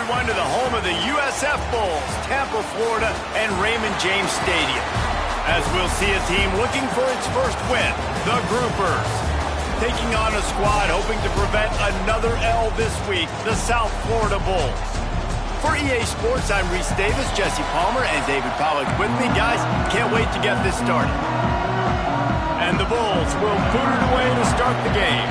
everyone to the home of the USF Bulls, Tampa, Florida, and Raymond James Stadium. As we'll see a team looking for its first win, the Groupers. Taking on a squad hoping to prevent another L this week, the South Florida Bulls. For EA Sports, I'm Reese Davis, Jesse Palmer, and David Pollack with me. Guys, can't wait to get this started. And the Bulls will boot it away to start the game.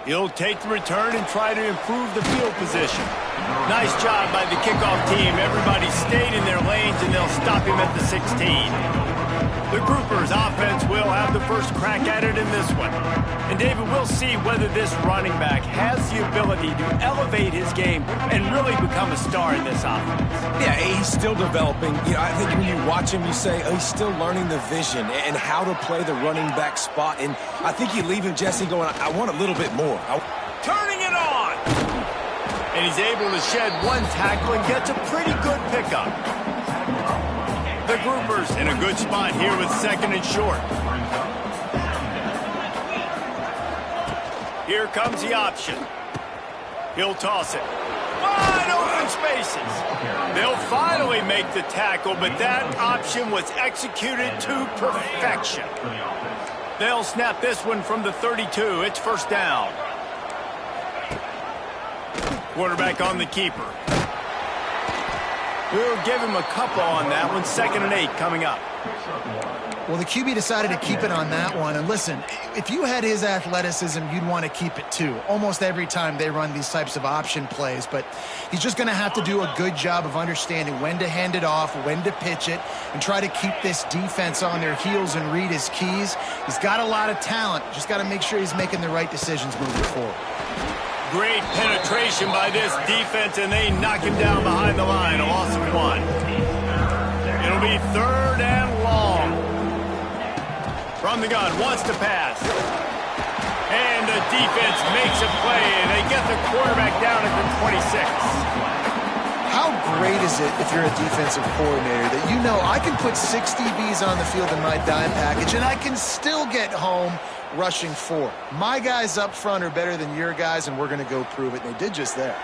He'll take the return and try to improve the field position. Nice job by the kickoff team. Everybody stayed in their lanes, and they'll stop him at the 16. The Groupers offense will have the first crack at it in this one. And David, we'll see whether this running back has the ability to elevate his game and really become a star in this offense. Yeah, he's still developing. You know, I think when you watch him, you say, oh, he's still learning the vision and how to play the running back spot. And I think you leave him, Jesse, going, I want a little bit more. Turning it on! And he's able to shed one tackle and gets a pretty good pickup. The Groupers in a good spot here with second and short. Here comes the option. He'll toss it. Wide open spaces. They'll finally make the tackle, but that option was executed to perfection. They'll snap this one from the 32. It's first down. Quarterback on the keeper. We'll give him a couple on that one. 2nd and 8 coming up. Well, the QB decided to keep it on that one. And listen, if you had his athleticism, you'd want to keep it too. Almost every time they run these types of option plays. But he's just going to have to do a good job of understanding when to hand it off, when to pitch it, and try to keep this defense on their heels and read his keys. He's got a lot of talent. Just got to make sure he's making the right decisions moving forward. Great penetration by this defense, and they knock him down behind the line. A loss of 1. It'll be 3rd and long. From the gun, wants to pass. And the defense makes a play, and they get the quarterback down at the 26. How great is it if you're a defensive coordinator that you know I can put 6 DBs on the field in my dime package, and I can still get home rushing 4. My guys up front are better than your guys, and we're going to go prove it. And they did just that.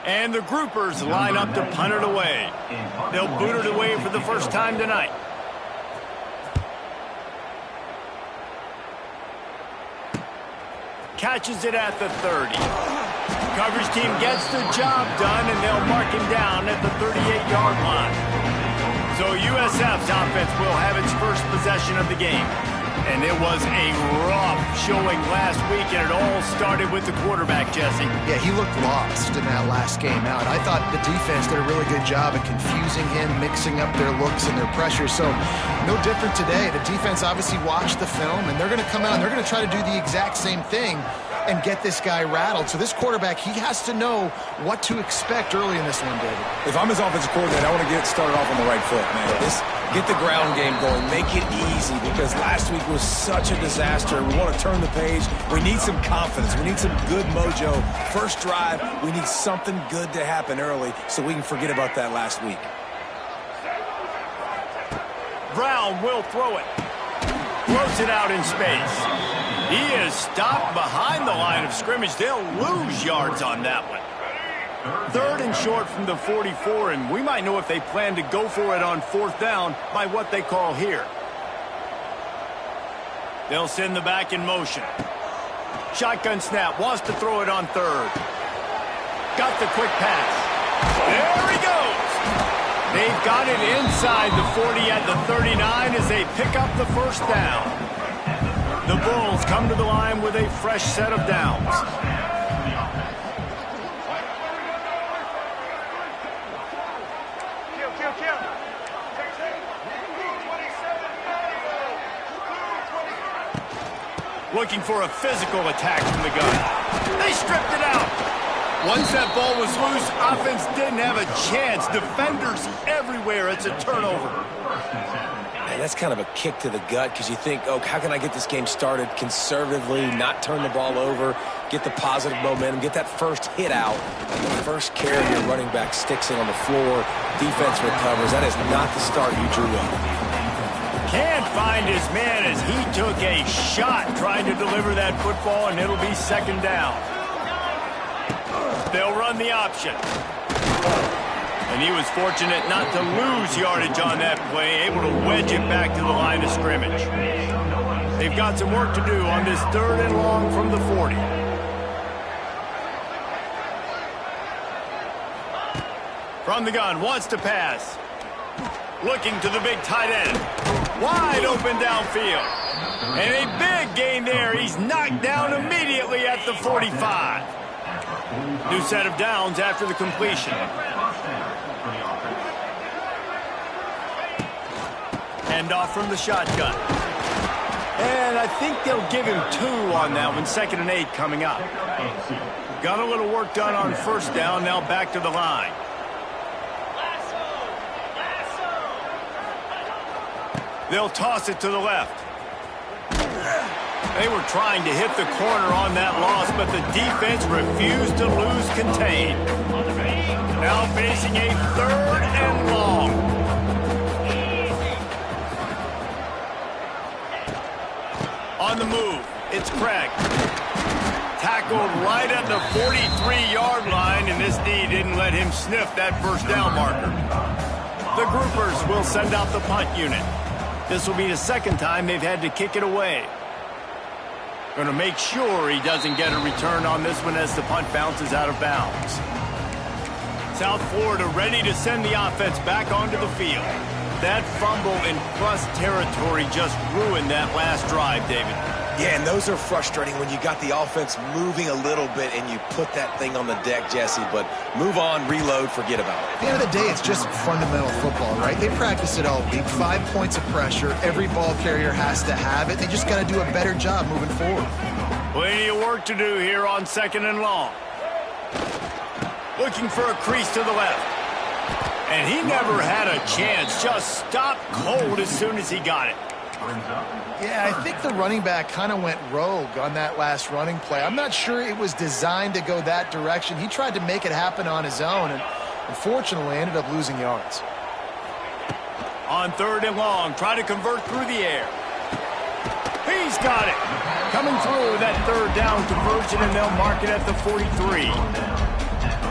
And the Groupers line up to punt it away. They'll boot it away for the first time tonight. Catches it at the 30. Coverage team gets the job done, and they'll mark him down at the 38-yard line. So USF's offense will have its first possession of the game. And it was a rough showing last week, and it all started with the quarterback, Jesse. Yeah, he looked lost in that last game out. I thought the defense did a really good job of confusing him, mixing up their looks and their pressure. So no different today. The defense obviously watched the film, and they're going to come out and they're going to try to do the exact same thing and get this guy rattled. So this quarterback, he has to know what to expect early in this one, David. If I'm his offensive coordinator, I want to get started off on the right foot, man. Get the ground game going. Make it easy, because last week was such a disaster. We want to turn the page. We need some confidence. We need some good mojo. First drive, we need something good to happen early so we can forget about that last week. Brown will throw it. Throws it out in space. He is stopped behind the line of scrimmage. They'll lose yards on that one. 3rd and short from the 44, and we might know if they plan to go for it on 4th down by what they call here. They'll send the back in motion. Shotgun snap, wants to throw it on 3rd. Got the quick pass. There he goes. They've got it inside the 40 at the 39 as they pick up the first down. The Bulls come to the line with a fresh set of downs. Looking for a physical attack from the gun. They stripped it out. Once that ball was loose, offense didn't have a chance. Defenders everywhere. It's a turnover. And that's kind of a kick to the gut because you think, oh, how can I get this game started conservatively, not turn the ball over, get the positive momentum, get that first hit out, and the first carry your running back sticks in on the floor, defense recovers. That is not the start you drew up. Can't find his man as he took a shot trying to deliver that football, and it'll be second down. They'll run the option. And he was fortunate not to lose yardage on that play, able to wedge it back to the line of scrimmage. They've got some work to do on this 3rd and long from the 40. From the gun, wants to pass. Looking to the big tight end. Wide open downfield. And a big gain there. He's knocked down immediately at the 45. New set of downs after the completion. Hand off from the shotgun. And I think they'll give him 2 on that one. 2nd and 8 coming up. Got a little work done on first down. Now back to the line. They'll toss it to the left. They were trying to hit the corner on that loss, but the defense refused to lose contain. Now facing a 3rd and long. On the move, it's Craig. Tackled right at the 43-yard line, and this D didn't let him sniff that first down marker. The groupers will send out the punt unit. This will be the 2nd time they've had to kick it away. Going to make sure he doesn't get a return on this one as the punt bounces out of bounds. South Florida ready to send the offense back onto the field. That fumble in plus territory just ruined that last drive, David. Yeah, and those are frustrating when you got the offense moving a little bit and you put that thing on the deck, Jesse. But move on, reload, forget about it. At the end of the day, it's just fundamental football, right? They practice it all week. 5 points of pressure. Every ball carrier has to have it. They just got to do a better job moving forward. Plenty of work to do here on 2nd and long. Looking for a crease to the left. And he never had a chance. Just stopped cold as soon as he got it. Yeah, I think the running back kind of went rogue on that last running play. I'm not sure it was designed to go that direction. He tried to make it happen on his own and unfortunately ended up losing yards. On 3rd and long, try to convert through the air. He's got it. Coming through that 3rd down conversion, and they'll mark it at the 43.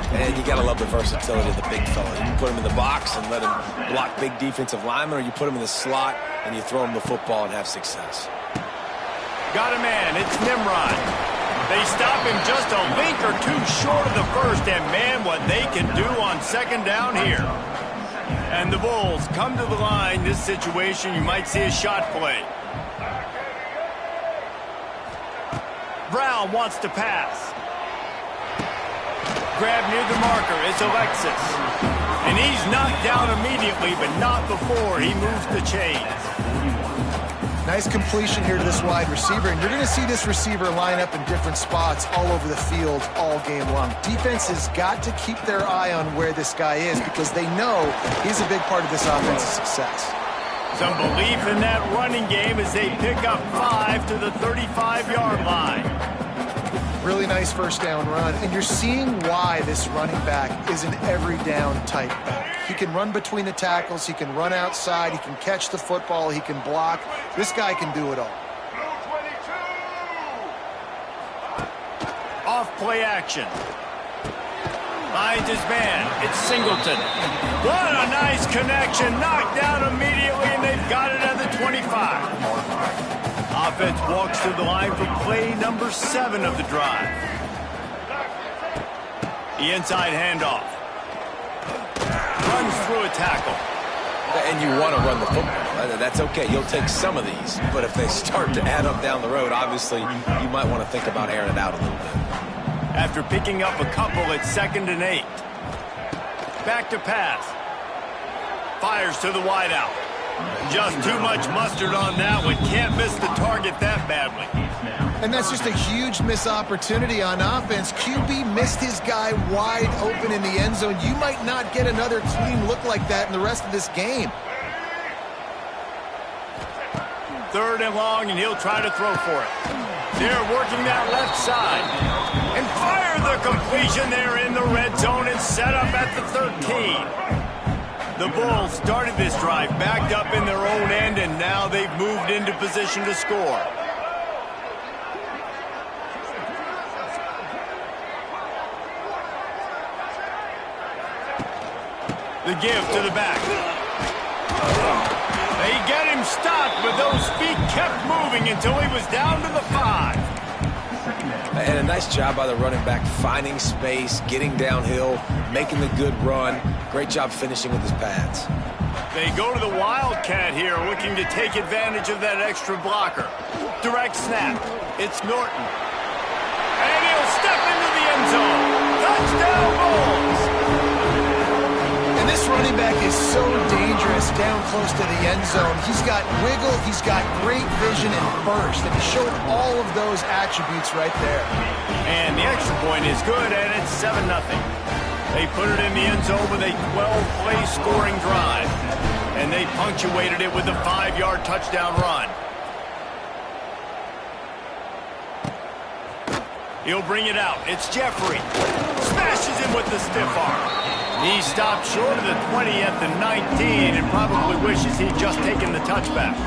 And you got to love the versatility of the big fella. You can put him in the box and let him block big defensive linemen, or you put him in the slot and you throw him the football and have success. Got a man. It's Nimrod. They stop him just a link or 2 short of the first, and man, what they can do on 2nd down here. And the Bulls come to the line. This situation, you might see a shot play. Brown wants to pass. Grab near the marker. It's Alexis. And he's knocked down immediately, but not before he moves the chains. Nice completion here to this wide receiver, and you're going to see this receiver line up in different spots all over the field all game long. Defense has got to keep their eye on where this guy is because they know he's a big part of this offense's success. Some belief in that running game as they pick up 5 to the 35-yard line. Really nice first down run, and you're seeing why this running back is an every down type back. He can run between the tackles, he can run outside, he can catch the football, he can block. This guy can do it all. Off play action. Finds his man. It's Singleton. What a nice connection. Knocked down immediately, and they've got it at the 25. Offense walks to the line for play number 7 of the drive. The inside handoff. Runs through a tackle. And you want to run the football. That's okay. You'll take some of these. But if they start to add up down the road, obviously, you might want to think about airing it out a little bit. After picking up a couple at 2nd and 8. Back to pass. Fires to the wideout. Just too much mustard on that one. Can't miss the target that badly. And that's just a huge missed opportunity on offense. QB missed his guy wide open in the end zone. You might not get another clean look like that in the rest of this game. 3rd and long, and he'll try to throw for it. They're working that left side. And fire the completion there in the red zone and set up at the 13. The Bulls started this drive backed up in their own end, and now they've moved into position to score. The give to the back. They get him stopped, but those feet kept moving until he was down to the 5. And a nice job by the running back, finding space, getting downhill, making the good run. Great job finishing with his pads. They go to the Wildcat here, looking to take advantage of that extra blocker. Direct snap. It's Norton. And he'll step into the end zone. Touchdown, Bulls! This running back is so dangerous down close to the end zone. He's got wiggle, he's got great vision and burst, and he showed all of those attributes right there. And the extra point is good, and it's 7-0. They put it in the end zone with a 12-play scoring drive, and they punctuated it with a 5-yard touchdown run. He'll bring it out. It's Jeffrey. Smashes him with the stiff arm. He stopped short of the 20 at the 19 and probably wishes he'd just taken the touchback.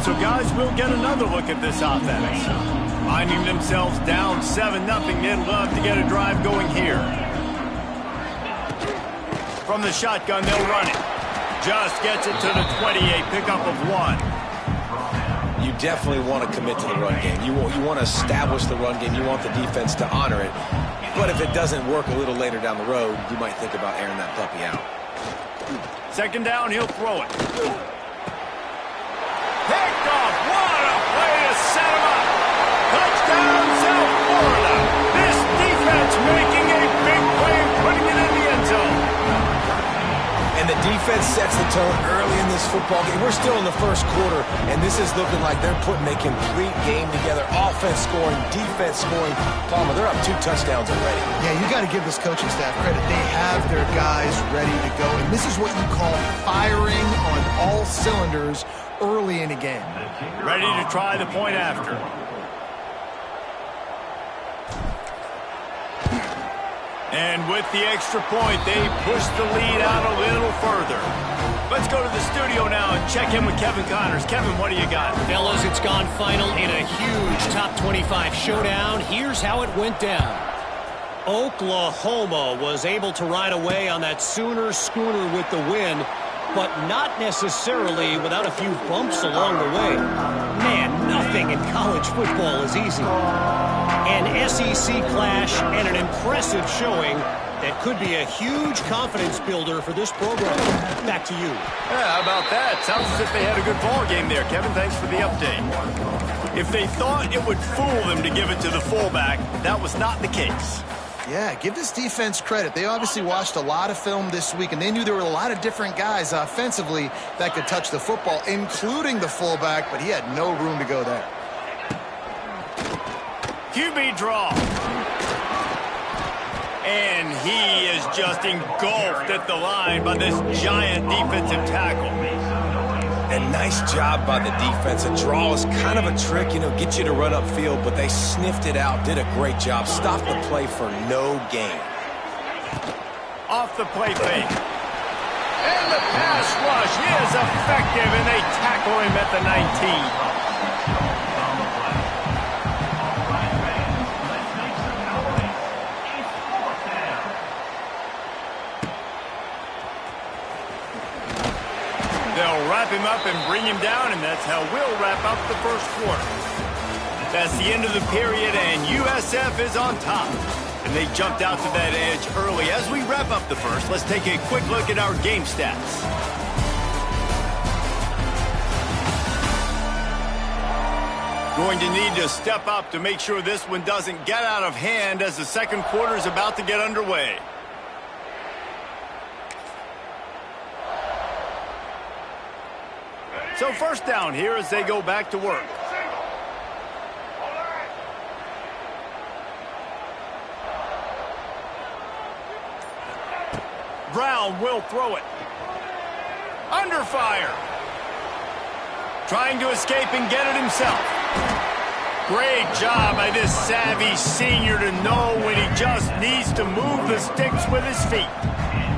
So, guys, we'll get another look at this offense. Finding themselves down 7-0, they'd love to get a drive going here. From the shotgun, they'll run it. Just gets it to the 28, pickup of 1. You definitely want to commit to the run game. You want to establish the run game. You want the defense to honor it. But if it doesn't work a little later down the road, you might think about airing that puppy out. 2nd down, he'll throw it. Picked off. What a play to set him up. Touchdown, South Florida. This defense making a big play and putting it in the end zone. And the defense sets the tone early in this football game. We're still in the first quarter, and this is looking like they're putting a complete game together. Offense scoring, defense scoring. Palmer, they're up 2 touchdowns already. Yeah, you got to give this coaching staff credit. They have their guys ready to go, and this is what you call firing on all cylinders early in a game. Ready to try the point after. And with the extra point, they push the lead out a little further. Let's go to the studio now and check in with Kevin Connors. Kevin, what do you got? Fellas, it's gone final in a huge top 25 showdown. Here's how it went down. Oklahoma was able to ride away on that Sooner schooner with the win, but not necessarily without a few bumps along the way. Man, nothing in college football is easy. An SEC clash and an impressive showing that could be a huge confidence builder for this program. Back to you. Yeah, how about that? Sounds as if they had a good ball game there. Kevin, thanks for the update. If they thought it would fool them to give it to the fullback, that was not the case. Yeah, give this defense credit. They obviously watched a lot of film this week, and they knew there were a lot of different guys offensively that could touch the football, including the fullback, but he had no room to go there. QB draw. And he is just engulfed at the line by this giant defensive tackle. And nice job by the defense. A draw is kind of a trick, get you to run upfield, but they sniffed it out, did a great job, stopped the play for no gain. Off the play fake. And the pass rush is effective, and they tackle him at the 19. They'll wrap him up and bring him down, and that's how we'll wrap up the first quarter. That's the end of the period, and USF is on top. And they jumped out to that edge early. As we wrap up the first, let's take a quick look at our game stats. Going to need to step up to make sure this one doesn't get out of hand as the second quarter is about to get underway. So first down here as they go back to work. Brown will throw it. Under fire. Trying to escape and get it himself. Great job by this savvy senior to know when he just needs to move the sticks with his feet.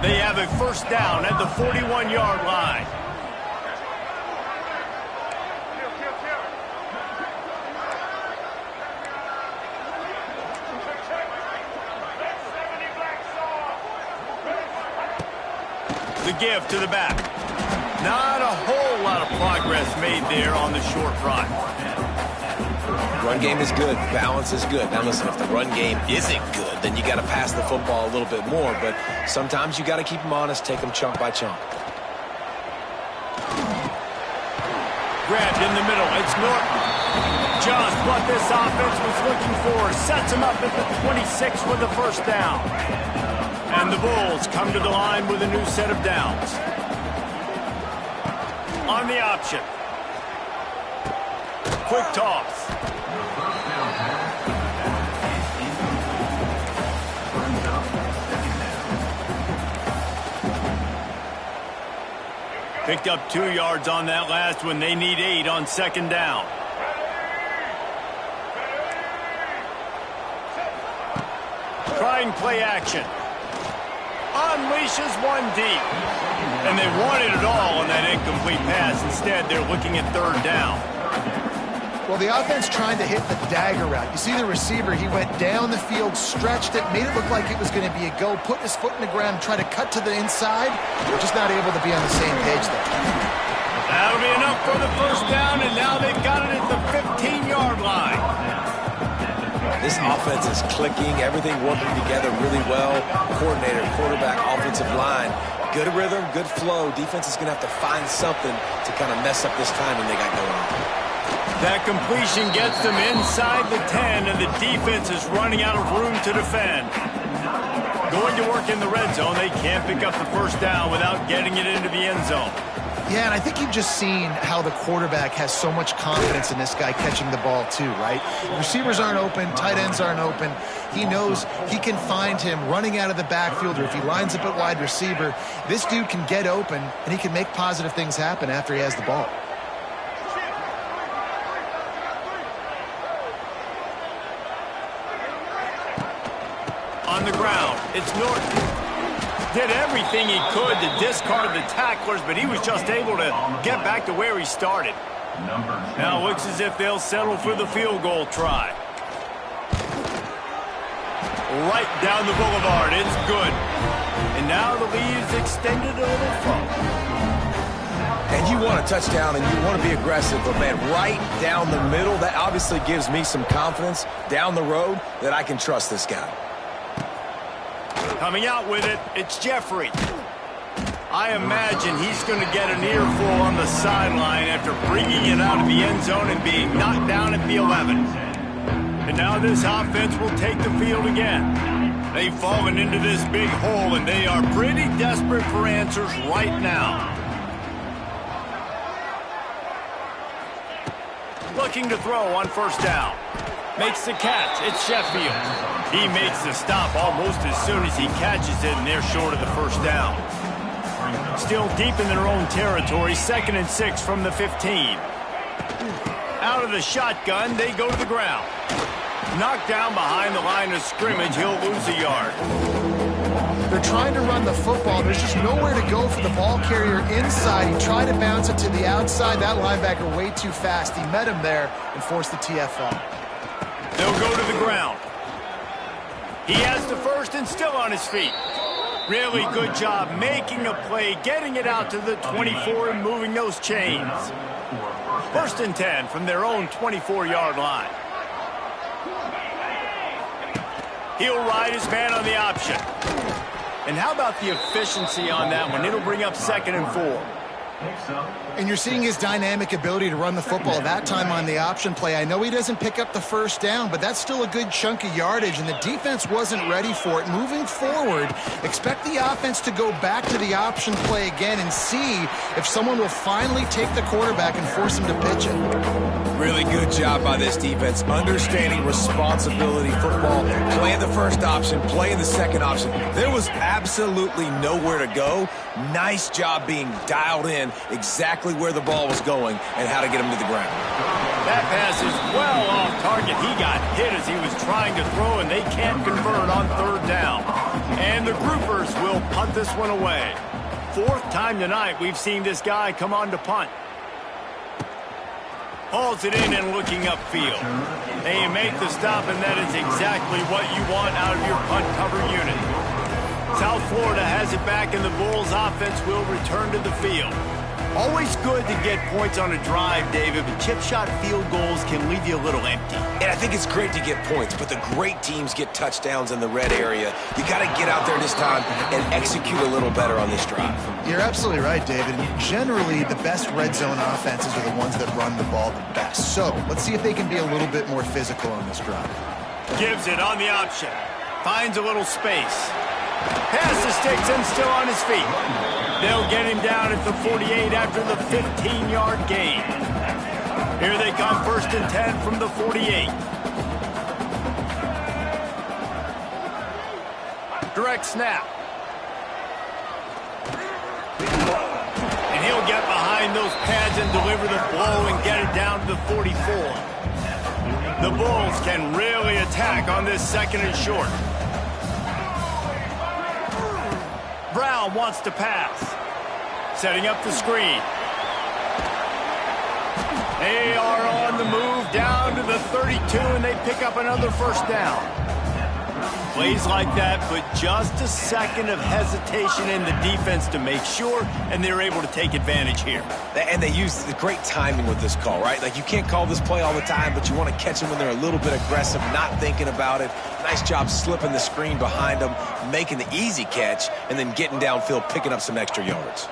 They have a first down at the 41-yard line. The give to the back. Not a whole lot of progress made there on the short run. Run game is good. Balance is good. Now listen, if the run game isn't good, then you got to pass the football a little bit more. But sometimes you got to keep them honest, take them chunk by chunk. Grabbed in the middle. It's Norton. Just what this offense was looking for. Sets him up at the 26 with the first down. And the Bulls come to the line with a new set of downs. On the option. Quick toss. Picked up 2 yards on that last one. They need 8 on second down. Trying play action. Unleashes one deep. And they wanted it all on that incomplete pass. Instead, they're looking at third down. Well, the offense trying to hit the dagger route. You see the receiver, he went down the field, stretched it, made it look like it was going to be a go, put his foot in the ground, try to cut to the inside. They're just not able to be on the same page there. That'll be enough for the first down, and now they've got it at the 15-yard line. This offense is clicking, everything working together really well. Coordinator, quarterback, offensive line. Good rhythm, good flow. Defense is going to have to find something to kind of mess up this timing they got going on. That completion gets them inside the 10, and the defense is running out of room to defend. Going to work in the red zone. They can't pick up the first down without getting it into the end zone. Yeah, and I think you've just seen how the quarterback has so much confidence in this guy catching the ball too, right? Receivers aren't open, tight ends aren't open. He knows he can find him running out of the backfield, or if he lines up at wide receiver, this dude can get open, and he can make positive things happen after he has the ball. On the ground, it's Norton. Did everything he could to discard the tacklers, but he was just able to get back to where he started. Now it looks as if they'll settle for the field goal try. Right down the boulevard, it's good. And now the lead is extended a little further. And you want a touchdown and you want to be aggressive, but man, right down the middle, that obviously gives me some confidence down the road that I can trust this guy. Coming out with it, it's Jeffrey. I imagine he's going to get an earful on the sideline after bringing it out of the end zone and being knocked down at the 11. And now this offense will take the field again. They've fallen into this big hole, and they are pretty desperate for answers right now. Looking to throw on first down. Makes the catch. It's Sheffield. He makes the stop almost as soon as he catches it, and they're short of the first down. Still deep in their own territory, 2nd and 6 from the 15. Out of the shotgun, they go to the ground. Knocked down behind the line of scrimmage, he'll lose a yard. They're trying to run the football. There's just nowhere to go for the ball carrier inside. He tried to bounce it to the outside. That linebacker way too fast. He met him there and forced the TFL. They'll go to the ground. He has the first and still on his feet. Really good job making a play, getting it out to the 24 and moving those chains. 1st and 10 from their own 24-yard line. He'll ride his man on the option. And how about the efficiency on that one? It'll bring up 2nd and 4. And you're seeing his dynamic ability to run the football, that time on the option play. I know he doesn't pick up the first down, but that's still a good chunk of yardage, and the defense wasn't ready for it. Moving forward, expect the offense to go back to the option play again and see if someone will finally take the quarterback and force him to pitch it. Really good job by this defense, understanding responsibility football, playing the first option, playing the second option. There was absolutely nowhere to go. Nice job being dialed in exactly where the ball was going and how to get him to the ground. That pass is well off target. He got hit as he was trying to throw, and they can't convert on third down. And the groupers will punt this one away. Fourth time tonight we've seen this guy come on to punt. Hauls it in and looking upfield. They make the stop, and that is exactly what you want out of your punt cover unit. South Florida has it back, and the Bulls offense will return to the field. Always good to get points on a drive, David, but chip shot field goals can leave you a little empty. And I think it's great to get points, but the great teams get touchdowns in the red area. You got to get out there this time and execute a little better on this drive. You're absolutely right, David. Generally, the best red zone offenses are the ones that run the ball the best. So let's see if they can be a little bit more physical on this drive. Gives it on the option. Finds a little space. Passes sticks him still on his feet. They'll get him down at the 48 after the 15-yard gain. Here they come, 1st and 10 from the 48. Direct snap. And he'll get behind those pads and deliver the blow and get it down to the 44. The Bulls can really attack on this 2nd and short. Brown wants to pass. Setting up the screen. They are on the move down to the 32, and they pick up another first down. Plays like that, but just a second of hesitation in the defense to make sure, and they're able to take advantage here. And they use the great timing with this call, right? Like, you can't call this play all the time, but you want to catch them when they're a little bit aggressive, not thinking about it. Nice job slipping the screen behind them, making the easy catch, and then getting downfield, picking up some extra yards.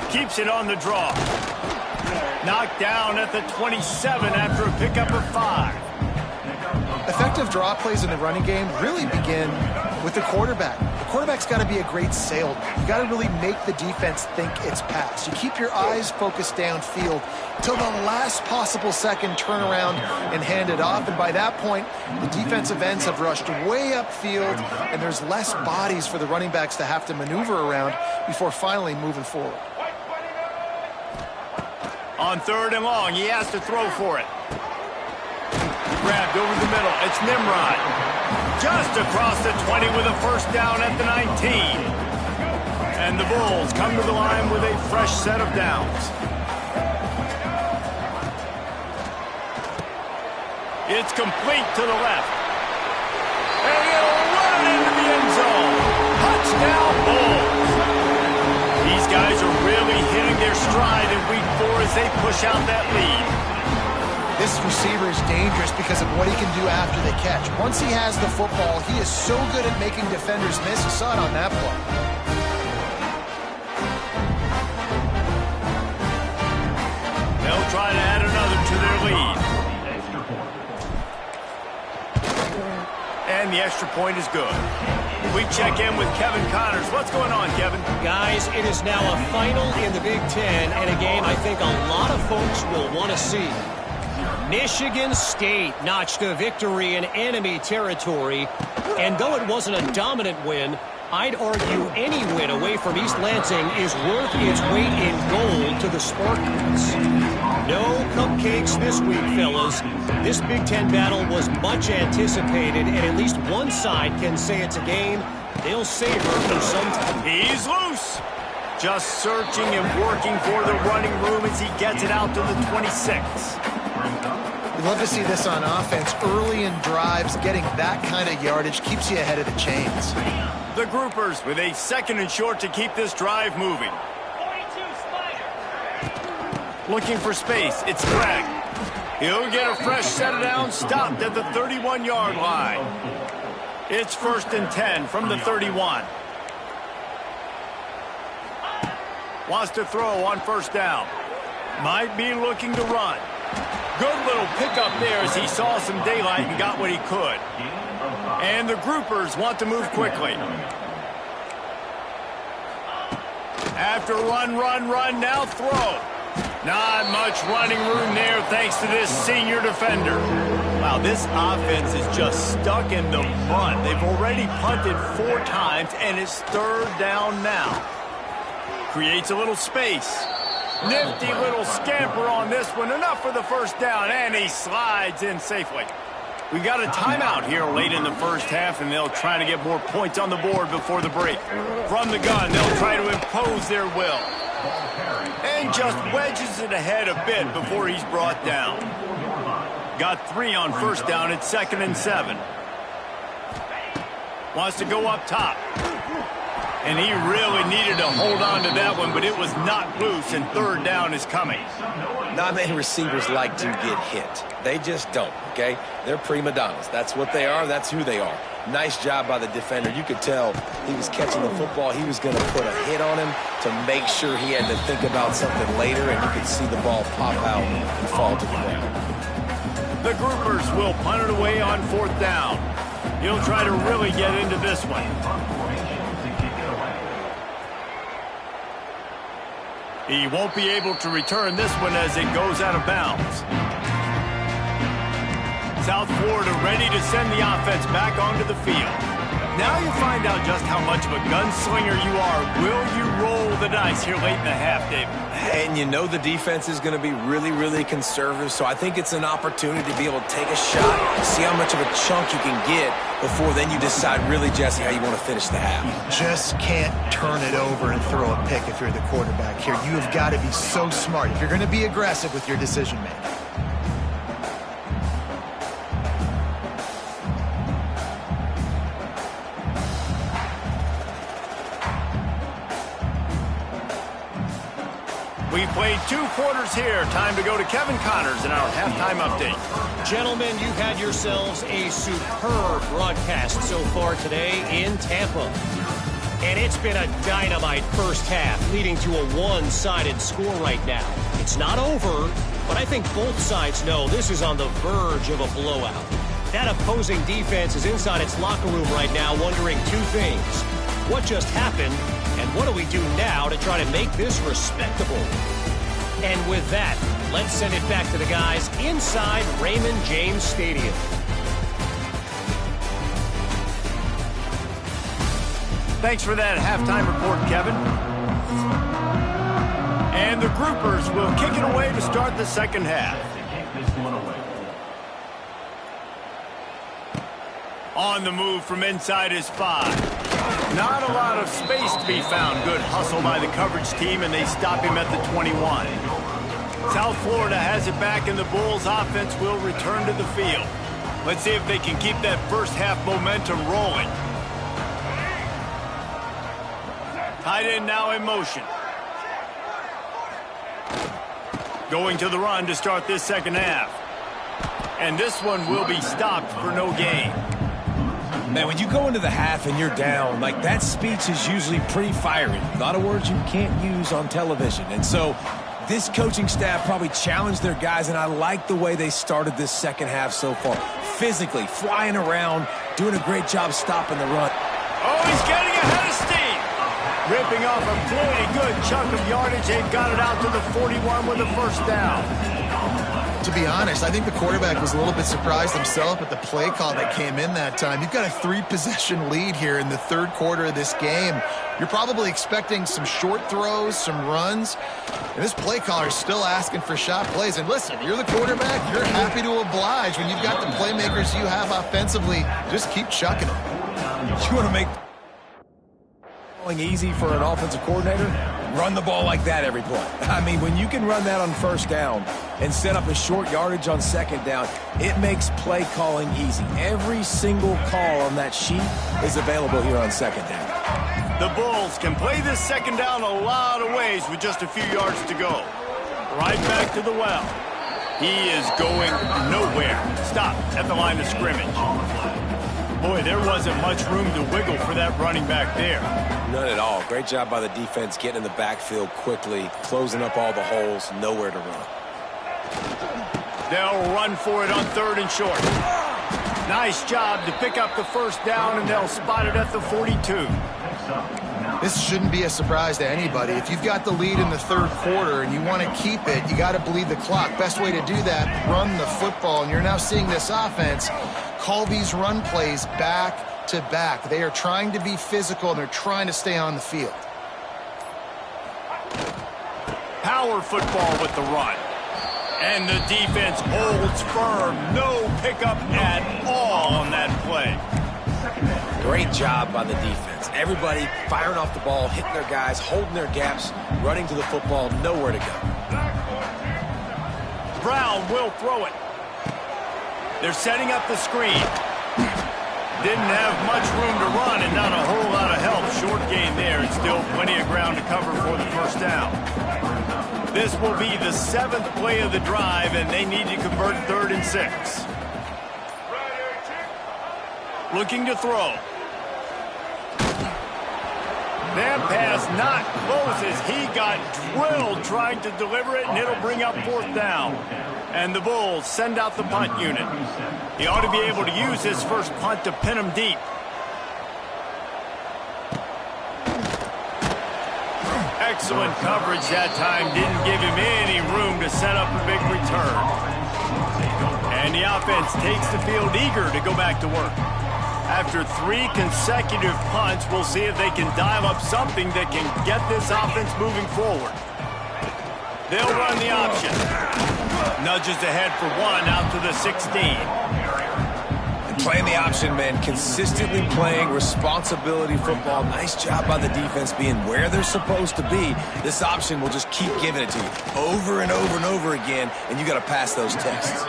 Keeps it on the draw. Knocked down at the 27 after a pickup of 5. Effective draw plays in the running game really begin with the quarterback. The quarterback's got to be a great salesman. You got to really make the defense think it's pass. You keep your eyes focused downfield till the last possible second, turn around and hand it off. And by that point, the defensive ends have rushed way upfield, and there's less bodies for the running backs to have to maneuver around before finally moving forward. On 3rd and long, he has to throw for it. Grabbed over the middle. It's Nimrod. Just across the 20 with a first down at the 19. And the Bulls come to the line with a fresh set of downs. It's complete to the left. And it'll run into the end zone. Touchdown, Bulls. These guys are really hitting their stride in week 4 as they push out that lead. This receiver is dangerous because of what he can do after the catch. Once he has the football, he is so good at making defenders miss. You saw it on that play. They'll try to add another to their lead. And the extra point is good. We check in with Kevin Connors. What's going on, Kevin? Guys, it is now a final in the Big Ten, and a game I think a lot of folks will want to see. Michigan State notched a victory in enemy territory, and though it wasn't a dominant win, I'd argue any win away from East Lansing is worth its weight in gold to the Spartans. No cupcakes this week, fellas. This Big Ten battle was much anticipated, and at least one side can say it's a game they'll savor for some time. He's loose. Just searching and working for the running room as he gets it out to the 26. We'd love to see this on offense. Early in drives, getting that kind of yardage keeps you ahead of the chains. The groupers with a 2nd and short to keep this drive moving. Looking for space. It's Greg. He'll get a fresh set of downs, stopped at the 31-yard line. It's 1st and 10 from the 31. Wants to throw on first down. Might be looking to run. Good little pickup there as he saw some daylight and got what he could. And the groupers want to move quickly. After run, now throw. Not much running room there thanks to this senior defender. Wow, this offense is just stuck in the mud. They've already punted 4 times, and it's 3rd down now. Creates a little space. Nifty little scamper on this one. Enough for the first down, and he slides in safely. We got a timeout here late in the first half, and they'll try to get more points on the board before the break. From the gun, they'll try to impose their will. And just wedges it ahead a bit before he's brought down. Got 3 on first down. It's 2nd and 7. Wants to go up top. And he really needed to hold on to that one, but it was not loose, and 3rd down is coming. Not many receivers like to get hit. They just don't, okay? They're prima donnas. That's what they are. That's who they are. Nice job by the defender. You could tell he was catching the football. He was going to put a hit on him to make sure he had to think about something later, and you could see the ball pop out and fall to the ground. The groupers will punt it away on 4th down. He'll try to really get into this one. He won't be able to return this one as it goes out of bounds. South Florida ready to send the offense back onto the field. Now you find out just how much of a gunslinger you are. Will you roll the dice here late in the half, David? And you know the defense is going to be really, really conservative, so I think it's an opportunity to be able to take a shot, see how much of a chunk you can get before then you decide really, Jesse, how you want to finish the half. You just can't turn it over and throw a pick if you're the quarterback here. You have got to be so smart if you're going to be aggressive with your decision-making. We've played 2 quarters here. Time to go to Kevin Connors in our halftime update. Gentlemen, you've had yourselves a superb broadcast so far today in Tampa. And it's been a dynamite first half, leading to a one-sided score right now. It's not over, but I think both sides know this is on the verge of a blowout. That opposing defense is inside its locker room right now wondering 2 things. What just happened, and what do we do now to try to make this respectable? And with that, let's send it back to the guys inside Raymond James Stadium. Thanks for that halftime report, Kevin. And the groupers will kick it away to start the second half. On the move from inside his 5. Not a lot of space to be found. Good hustle by the coverage team, and they stop him at the 21. South Florida has it back, and the Bulls offense will return to the field. Let's see if they can keep that first half momentum rolling. Tight end now in motion. Going to the run to start this second half. And this one will be stopped for no gain. Man, when you go into the half and you're down, like that speech is usually pretty fiery. A lot of words you can't use on television. And so this coaching staff probably challenged their guys, and I like the way they started this second half so far. Physically, flying around, doing a great job stopping the run. Oh, he's getting ahead of steam. Ripping off a pretty good chunk of yardage. They've got it out to the 41 with a first down. To be honest, I think the quarterback was a little bit surprised himself at the play call that came in that time. You've got a 3-possession lead here in the 3rd quarter of this game. You're probably expecting some short throws, some runs. And this play caller is still asking for shot plays. And listen, you're the quarterback. You're happy to oblige. When you've got the playmakers you have offensively, just keep chucking them. You want to make easy for an offensive coordinator? Run the ball like that every play. I mean, when you can run that on first down and set up a short yardage on second down, it makes play calling easy. Every single call on that sheet is available here on second down. The Bulls can play this second down a lot of ways with just a few yards to go. Right back to the well. He is going nowhere. Stop at the line of scrimmage. Boy, there wasn't much room to wiggle for that running back there. None at all. Great job by the defense getting in the backfield quickly, closing up all the holes, nowhere to run. They'll run for it on 3rd and short. Nice job to pick up the first down, and they'll spot it at the 42. This shouldn't be a surprise to anybody. If you've got the lead in the 3rd quarter and you want to keep it, you got to bleed the clock. Best way to do that, run the football. And you're now seeing this offense call these run plays back to back. They are trying to be physical, and they're trying to stay on the field. Power football with the run. And the defense holds firm. No pickup at all on that play. Great job by the defense. Everybody firing off the ball, hitting their guys, holding their gaps, running to the football, nowhere to go. Brown will throw it. They're setting up the screen. Didn't have much room to run and not a whole lot of help. Short gain there, and still plenty of ground to cover for the first down. This will be the 7th play of the drive, and they need to convert 3rd and 6. Looking to throw. That pass not close as he got drilled trying to deliver it, and it'll bring up 4th down. And the Bulls send out the punt unit. He ought to be able to use his first punt to pin him deep. Excellent coverage that time. Didn't give him any room to set up a big return. And the offense takes the field eager to go back to work. After 3 consecutive punts, we'll see if they can dial up something that can get this offense moving forward. They'll run the option. Nudges ahead for 1 out to the 16. Playing the option, man, consistently playing responsibility football. Nice job by the defense being where they're supposed to be. This option will just keep giving it to you over and over and over again, and you got to pass those tests.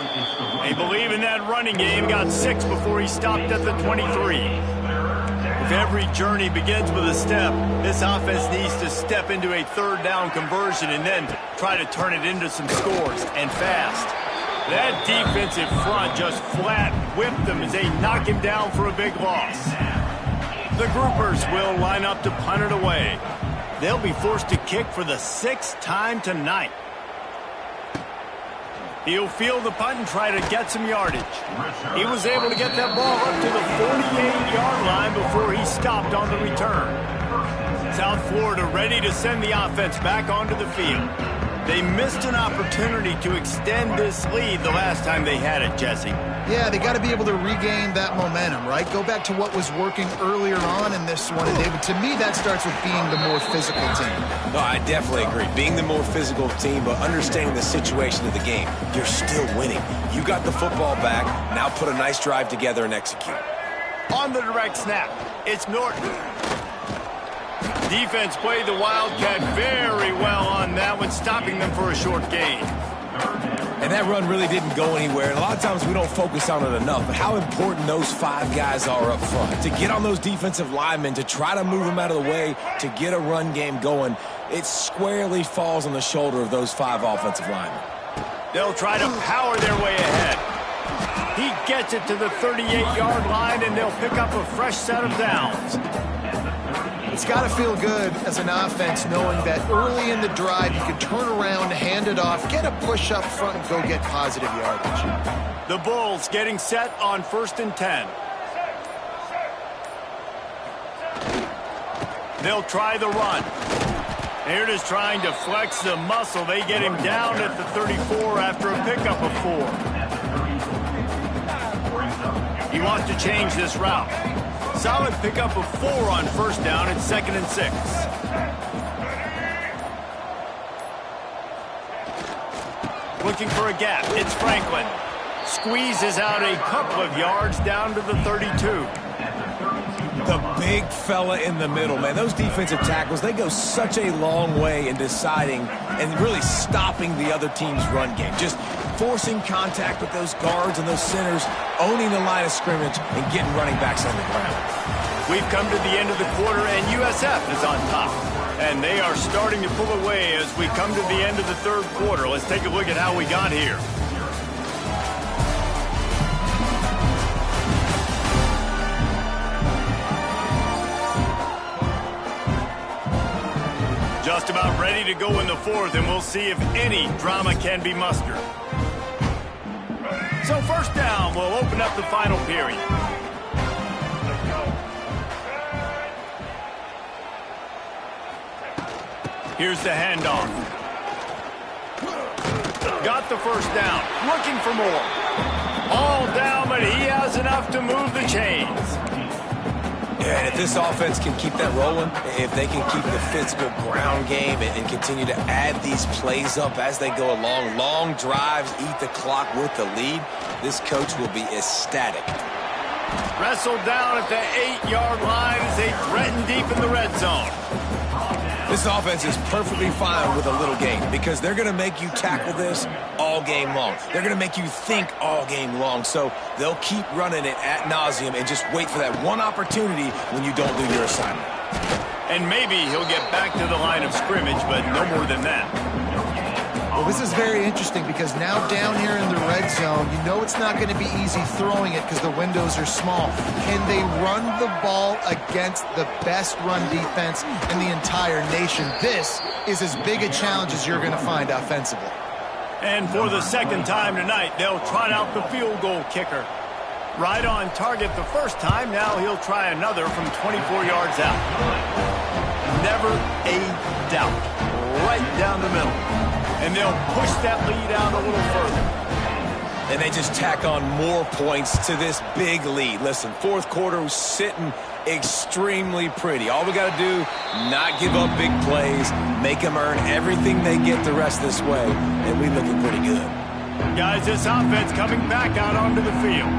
They believe in that running game. Got 6 before he stopped at the 23. If every journey begins with a step, this offense needs to step into a 3rd down conversion and then try to turn it into some scores, and fast. That defensive front just flat whipped them as they knock him down for a big loss. The groupers will line up to punt it away. They'll be forced to kick for the 6th time tonight. He'll field the punt and try to get some yardage. He was able to get that ball up to the 48-yard line before he stopped on the return. South Florida ready to send the offense back onto the field. They missed an opportunity to extend this lead the last time they had it, Jesse. Yeah, they got to be able to regain that momentum, right? Go back to what was working earlier on in this one. And David, to me, that starts with being the more physical team. No, I definitely agree. Being the more physical team, but understanding the situation of the game. You're still winning. You got the football back. Now put a nice drive together and execute. On the direct snap, it's Norton. Defense played the Wildcat very well on that one, stopping them for a short gain. And that run really didn't go anywhere. And a lot of times we don't focus on it enough, but how important those 5 guys are up front. To get on those defensive linemen, to try to move them out of the way, to get a run game going, it squarely falls on the shoulder of those 5 offensive linemen. They'll try to power their way ahead. He gets it to the 38-yard line, and they'll pick up a fresh set of downs. It's got to feel good as an offense knowing that early in the drive you can turn around, hand it off, get a push up front, and go get positive yardage. The Bulls getting set on 1st and 10. They'll try the run. They're just trying to flex the muscle. They get him down at the 34 after a pickup of 4. He wants to change this route. Solid pickup of 4 on 1st down. It's 2nd and 6. Looking for a gap. It's Franklin. Squeezes out a couple of yards down to the 32. The big fella in the middle, man. Those defensive tackles, they go such a long way in deciding and really stopping the other team's run game. Just forcing contact with those guards and those centers, owning the line of scrimmage, and getting running backs on the ground. We've come to the end of the quarter, and USF is on top. And they are starting to pull away as we come to the end of the 3rd quarter. Let's take a look at how we got here. Just about ready to go in the fourth, and we'll see if any drama can be mustered. So first down, we'll open up the final period. Here's the handoff. Got the first down, looking for more. All down, but he has enough to move the chains. Yeah, and if this offense can keep that rolling, if they can keep the physical ground game and continue to add these plays up as they go along, long drives, eat the clock with the lead, this coach will be ecstatic. Wrestled down at the 8-yard line as they threaten deep in the red zone. This offense is perfectly fine with a little game because they're going to make you tackle this all game long. They're going to make you think all game long. So they'll keep running it ad nauseum and just wait for that one opportunity when you don't do your assignment. And maybe he'll get back to the line of scrimmage, but no more than that. Well, this is very interesting because now down here in the red zone, you know it's not going to be easy throwing it because the windows are small. Can they run the ball against the best run defense in the entire nation? This is as big a challenge as you're going to find offensively. And for the second time tonight, they'll trot out the field goal kicker. Right on target the first time, now he'll try another from 24 yards out. Never a doubt. Right down the middle. And they'll push that lead out a little further. And they just tack on more points to this big lead. Listen, fourth quarter was sitting extremely pretty. All we got to do, not give up big plays, make them earn everything they get the rest this way, and we're looking pretty good. Guys, this offense coming back out onto the field.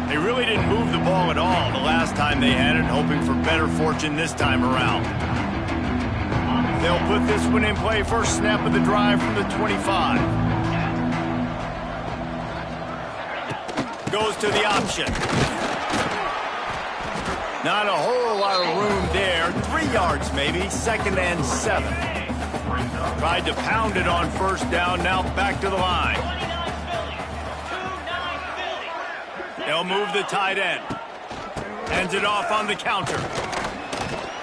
They really didn't move the ball at all the last time they had it, hoping for better fortune this time around. They'll put this one in play. First snap of the drive from the 25. Goes to the option. Not a whole lot of room there. 3 yards maybe. 2nd and 7. Tried to pound it on first down. Now back to the line. They'll move the tight end. Hands it off on the counter.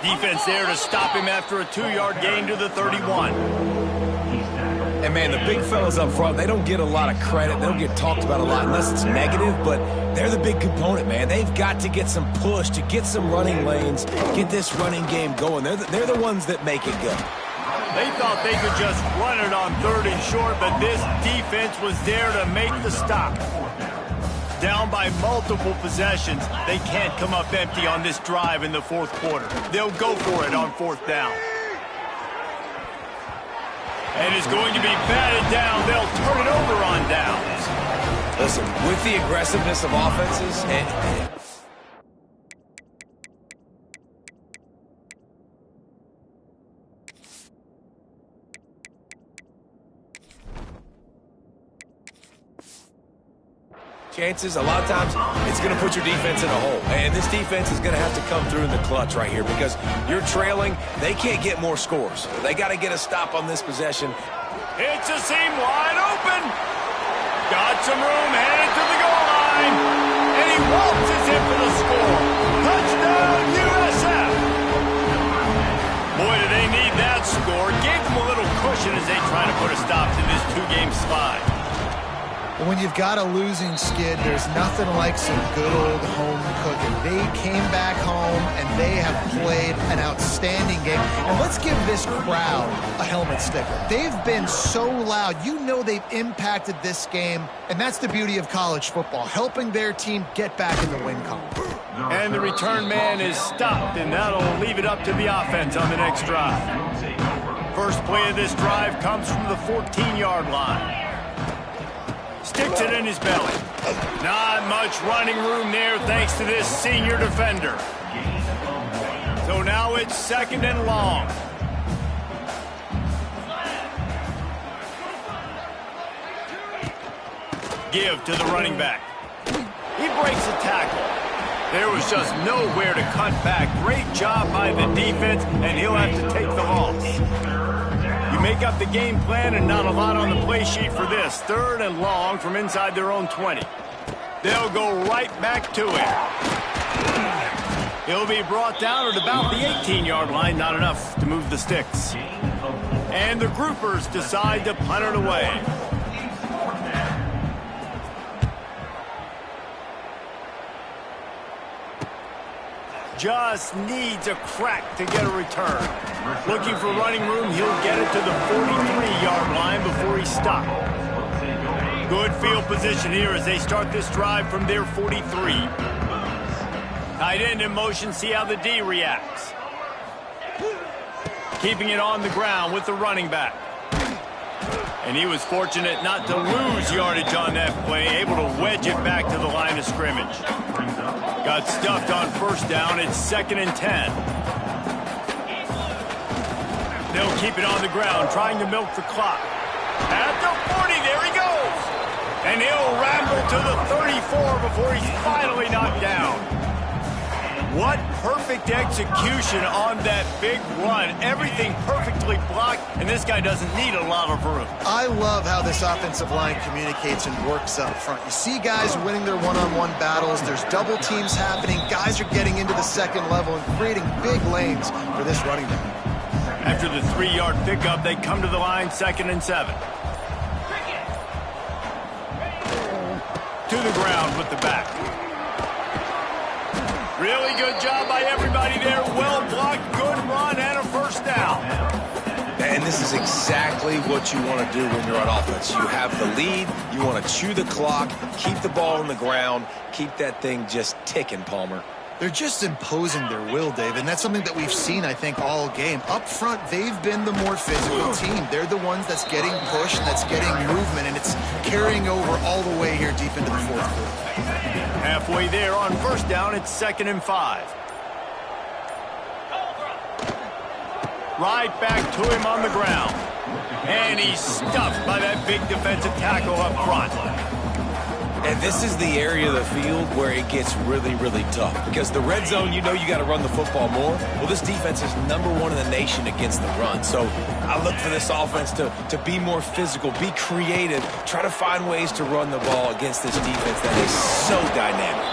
Defense there to stop him after a 2-yard gain to the 31. And, man, the big fellas up front, they don't get a lot of credit. They don't get talked about a lot unless it's negative, but they're the big component, man. They've got to get some push, to get some running lanes, get this running game going. They're the ones that make it go. They thought they could just run it on 3rd and short, but this defense was there to make the stop. Down by multiple possessions, they can't come up empty on this drive in the fourth quarter. They'll go for it on 4th down. And it's going to be batted down. They'll turn it over on downs. Listen, with the aggressiveness of offenses and chances, a lot of times, it's going to put your defense in a hole. And this defense is going to have to come through in the clutch right here because you're trailing. They can't get more scores. They got to get a stop on this possession. It's a seam wide open. Got some room, headed to the goal line. And he waltzes in for the score. Touchdown, USF. Boy, do they need that score. Gave them a little cushion as they try to put a stop to this 2-game slide. When you've got a losing skid, there's nothing like some good old home cooking. They came back home, and they have played an outstanding game. And let's give this crowd a helmet sticker. They've been so loud. You know they've impacted this game, and that's the beauty of college football, helping their team get back in the win column. And the return man is stopped, and that'll leave it up to the offense on the next drive. First play of this drive comes from the 14-yard line. Sticks it in his belly. Not much running room there thanks to this senior defender. So now it's 2nd and long. Give to the running back. He breaks a tackle. There was just nowhere to cut back. Great job by the defense, and he'll have to take the loss. You make up the game plan and not a lot on the play sheet for this. 3rd and long from inside their own 20. They'll go right back to it. He'll be brought down at about the 18-yard line. Not enough to move the sticks. And the groupers decide to punt it away. Just needs a crack to get a return. Looking for running room, he'll get it to the 43-yard line before he's stopped. Good field position here as they start this drive from their 43. Tight end in motion, see how the D reacts. Keeping it on the ground with the running back. And he was fortunate not to lose yardage on that play, able to wedge it back to the line of scrimmage. Got stuffed on first down. It's 2nd and 10. They'll keep it on the ground, trying to milk the clock. At the 40, there he goes. And he'll ramble to the 34 before he's finally knocked down. What perfect execution on that big run. Everything perfectly blocked, and this guy doesn't need a lot of room. I love how this offensive line communicates and works up front. You see guys winning their one-on-one battles. There's double teams happening. Guys are getting into the second level and creating big lanes for this running back. After the 3-yard pickup, they come to the line, 2nd and 7. To the ground with the back. Really good job by everybody there. Well blocked, good run, and a first down. And this is exactly what you want to do when you're on offense. You have the lead. You want to chew the clock, keep the ball on the ground, keep that thing just ticking, Palmer. They're just imposing their will, Dave, and that's something that we've seen, I think, all game. Up front, they've been the more physical team. They're the ones that's getting pushed, that's getting movement, and it's carrying over all the way here deep into the fourth quarter. Halfway there on first down, it's 2nd and 5. Right back to him on the ground. And he's stuffed by that big defensive tackle up front. And this is the area of the field where it gets really, really tough. Because the red zone, you know you got to run the football more. Well, this defense is #1 in the nation against the run. So I look for this offense to be more physical, be creative, try to find ways to run the ball against this defense that is so dynamic.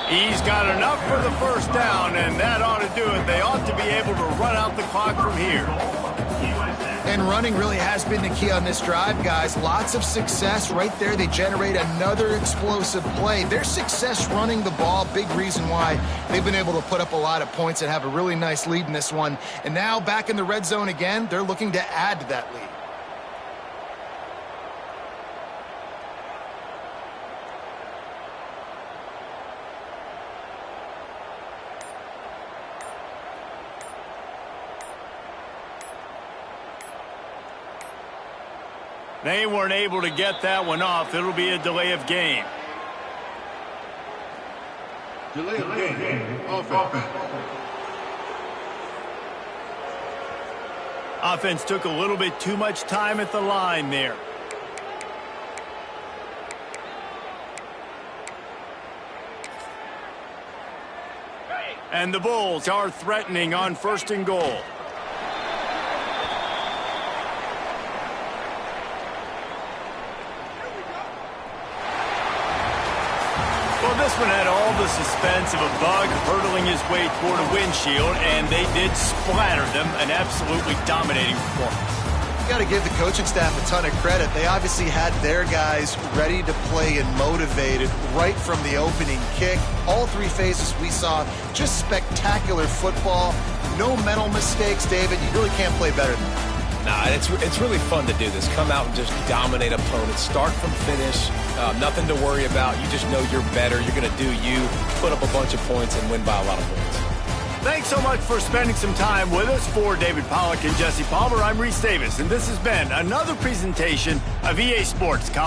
He's got enough for the first down, and that ought to do it. They ought to be able to run out the clock from here. And running really has been the key on this drive, guys. Lots of success right there. They generate another explosive play. Their success running the ball, big reason why they've been able to put up a lot of points and have a really nice lead in this one. And now back in the red zone again, they're looking to add to that lead. They weren't able to get that one off. It'll be a delay of game. Delay of game. Offense. Offense took a little bit too much time at the line there. And the Bulls are threatening on 1st and goal. Well, this one had all the suspense of a bug hurtling his way toward a windshield, and they did splatter them. An absolutely dominating performance. You got to give the coaching staff a ton of credit. They obviously had their guys ready to play and motivated right from the opening kick. All 3 phases we saw, just spectacular football. No mental mistakes, David. You really can't play better than that. Nah, it's really fun to do this. Come out and just dominate opponents. Start from finish. Nothing to worry about. You just know you're better. You're going to do you. Put up a bunch of points and win by a lot of points. Thanks so much for spending some time with us. For David Pollack and Jesse Palmer, I'm Reese Davis, and this has been another presentation of EA Sports College.